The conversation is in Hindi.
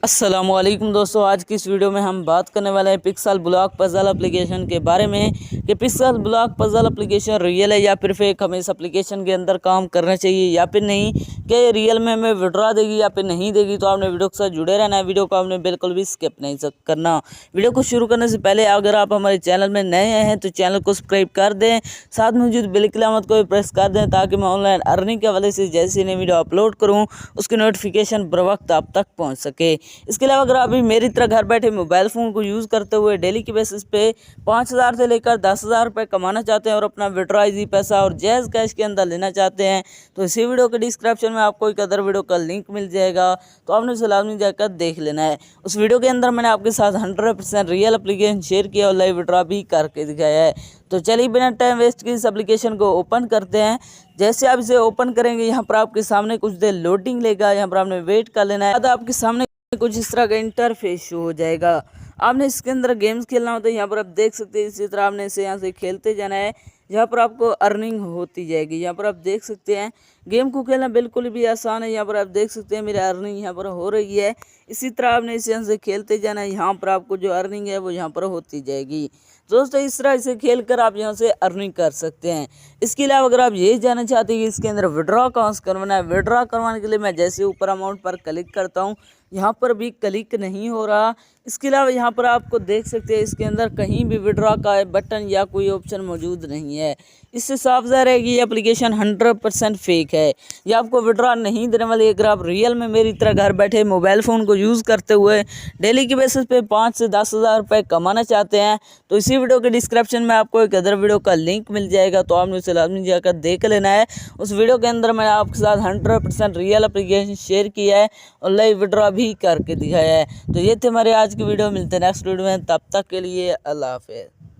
अस्सलामुअलैकुम दोस्तों, आज की इस वीडियो में हम बात करने वाले हैं पिक्सल ब्लॉक पजल एप्लीकेशन के बारे में कि pixel block puzzle application real है या फिर फेक, हमें इस एप्लीकेशन के अंदर काम करना चाहिए या फिर नहीं, क्या ये रियल में हमें विड्रॉ देगी या फिर नहीं देगी। तो आपने वीडियो के साथ जुड़े रहना है, वीडियो को आपने बिल्कुल भी स्किप नहीं करना। वीडियो को शुरू करने से पहले अगर आप हमारे चैनल में नए हैं तो चैनल को सब्सक्राइब कर दें, साथ में मौजूद बेल की अलामत को भी प्रेस कर दें ताकि मैं ऑनलाइन अर्निंग के हवाले से जैसी नई वीडियो अपलोड करूँ उसकी नोटिफिकेशन बर वक्त आप तक पहुँच सके। इसके अलावा अगर आप भी मेरी तरह घर बैठे मोबाइल फ़ोन को यूज़ करते हुए डेली की बेसिस पे 5,000 से लेकर 10,000 रुपये कमाना चाहते हैं और अपना विड्रॉ इजी पैसा और जैज़ कैश के अंदर लेना चाहते हैं तो इसी वीडियो के डिस्क्रिप्शन में आपको एक अदर वीडियो का लिंक मिल जाएगा, तो आपने उसे लाजमी जाकर देख लेना है। उस वीडियो के अंदर मैंने आपके साथ 100% रियल एप्लीकेशन शेयर किया और लाइव विड्रॉ भी करके दिखाया है। तो चलिए बिना टाइम वेस्ट की इस एप्लीकेशन को ओपन करते हैं। जैसे आप इसे ओपन करेंगे यहाँ पर आपके सामने कुछ देर लोडिंग लेगा, यहाँ पर आपने वेट कर लेना है। आपके सामने कुछ इस तरह का इंटरफेस शो हो जाएगा। आपने इसके अंदर गेम्स खेलना होता है, यहाँ पर आप देख सकते हैं। इसी तरह आपने इसे यहाँ से खेलते जाना है, यहाँ पर आपको अर्निंग होती जाएगी। यहाँ पर आप देख सकते हैं गेम को खेलना बिल्कुल भी आसान है। यहाँ पर आप देख सकते हैं मेरी अर्निंग यहाँ पर हो रही है। इसी तरह आपने इसे यहाँ से खेलते जाना है, यहाँ पर आपको जो अर्निंग है वो यहाँ पर होती जाएगी। दोस्तों इस तरह इसे खेल कर आप यहाँ से अर्निंग कर सकते हैं। इसके अलावा अगर आप ये जानना चाहते हैं कि इसके अंदर विड्रॉ कहाँ से करवाना है, विड्रॉ करवाने के लिए मैं जैसे ऊपर अमाउंट पर क्लिक करता हूँ यहाँ पर भी क्लिक नहीं हो रहा। इसके अलावा यहाँ पर आपको देख सकते हैं इसके अंदर कहीं भी विड्रॉ का बटन या कोई ऑप्शन मौजूद नहीं है। इससे साफ ज़ाहिर है कि ये एप्लीकेशन 100% फेक है, ये आपको विड्रॉ नहीं देने वाली। अगर आप रियल में मेरी तरह घर बैठे मोबाइल फ़ोन को यूज़ करते हुए डेली की बेसिस पे 5 से 10,000 रुपये कमाना चाहते हैं तो इसी वीडियो के डिस्क्रिप्शन में आपको एक अदर वीडियो का लिंक मिल जाएगा, तो आपने उसे लाजमी जाकर देख लेना है। उस वीडियो के अंदर मैंने आपके साथ 100% रियल एप्लीकेशन शेयर किया है और लाइव विड्रॉ भी करके दिखाया है। तो ये थे हमारे आज की वीडियो, मिलते हैं नेक्स्ट वीडियो में, तब तक के लिए अल्लाह हाफ़िज़।